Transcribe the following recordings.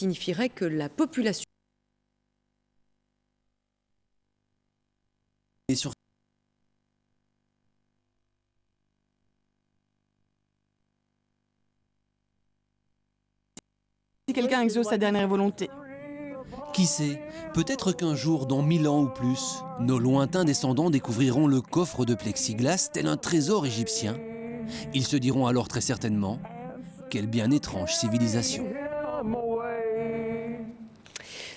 signifierait que la population... Et sur Si quelqu'un exauce sa dernière volonté. Qui sait, peut-être qu'un jour, dans 1000 ans ou plus, nos lointains descendants découvriront le coffre de plexiglas tel un trésor égyptien. Ils se diront alors très certainement, quelle bien étrange civilisation.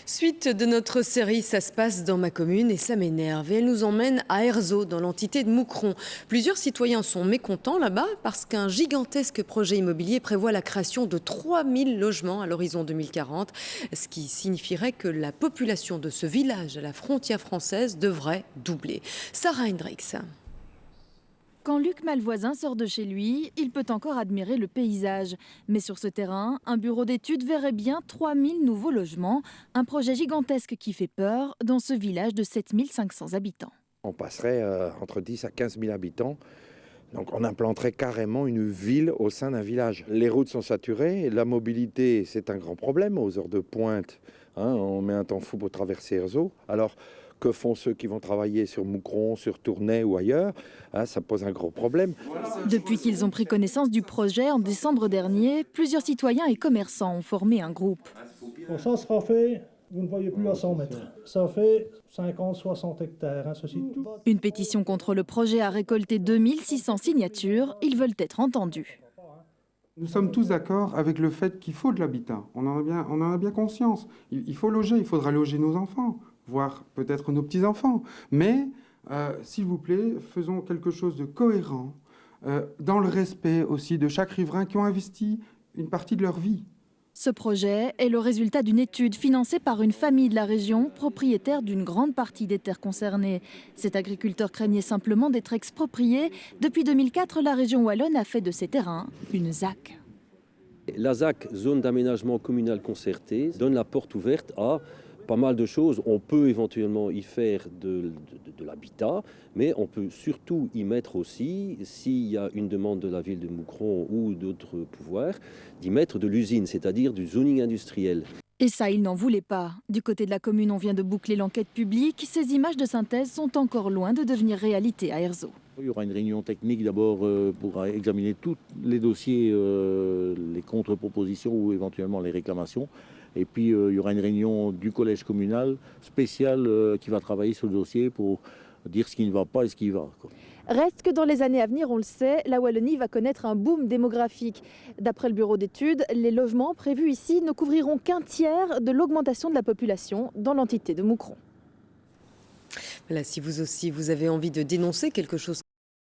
Suite de notre série, ça se passe dans ma commune et ça m'énerve. Et elle nous emmène à Erzo, dans l'entité de Moucron. Plusieurs citoyens sont mécontents là-bas parce qu'un gigantesque projet immobilier prévoit la création de 3000 logements à l'horizon 2040, ce qui signifierait que la population de ce village à la frontière française devrait doubler. Sarah Hendricks. Quand Luc Malvoisin sort de chez lui, il peut encore admirer le paysage. Mais sur ce terrain, un bureau d'études verrait bien 3000 nouveaux logements. Un projet gigantesque qui fait peur dans ce village de 7500 habitants. On passerait entre 10 à 15 000 habitants. Donc on implanterait carrément une ville au sein d'un village. Les routes sont saturées, la mobilité c'est un grand problème aux heures de pointe. On met un temps fou pour traverser Erzo. Alors que font ceux qui vont travailler sur Moucron, sur Tournai ou ailleurs? Ça pose un gros problème. Depuis qu'ils ont pris connaissance du projet en décembre dernier, plusieurs citoyens et commerçants ont formé un groupe. Bon, ça sera fait, vous ne voyez plus à 100 mètres. Ça fait 50-60 hectares, ceci tout. Une pétition contre le projet a récolté 2600 signatures. Ils veulent être entendus. Nous sommes tous d'accord avec le fait qu'il faut de l'habitat. On en a bien conscience. Il faut loger, il faudra loger nos enfants, voire peut-être nos petits-enfants. Mais, s'il vous plaît, faisons quelque chose de cohérent, dans le respect aussi de chaque riverain qui ont investi une partie de leur vie. Ce projet est le résultat d'une étude financée par une famille de la région, propriétaire d'une grande partie des terres concernées. Cet agriculteur craignait simplement d'être exproprié. Depuis 2004, la région wallonne a fait de ces terrains une ZAC. La ZAC, zone d'aménagement communal concerté, donne la porte ouverte à pas mal de choses. On peut éventuellement y faire de l'habitat, mais on peut surtout y mettre aussi, s'il y a une demande de la ville de Moucron ou d'autres pouvoirs, d'y mettre de l'usine, c'est-à-dire du zoning industriel. Et ça, ils n'en voulaient pas. Du côté de la commune, on vient de boucler l'enquête publique. Ces images de synthèse sont encore loin de devenir réalité à Erzo. Il y aura une réunion technique d'abord pour examiner tous les dossiers, les contre-propositions ou éventuellement les réclamations. Et puis il y aura une réunion du collège communal spécial qui va travailler sur le dossier pour dire ce qui ne va pas et ce qui va. Reste que dans les années à venir, on le sait, la Wallonie va connaître un boom démographique. D'après le bureau d'études, les logements prévus ici ne couvriront qu'un tiers de l'augmentation de la population dans l'entité de Moucron. Voilà, si vous aussi vous avez envie de dénoncer quelque chose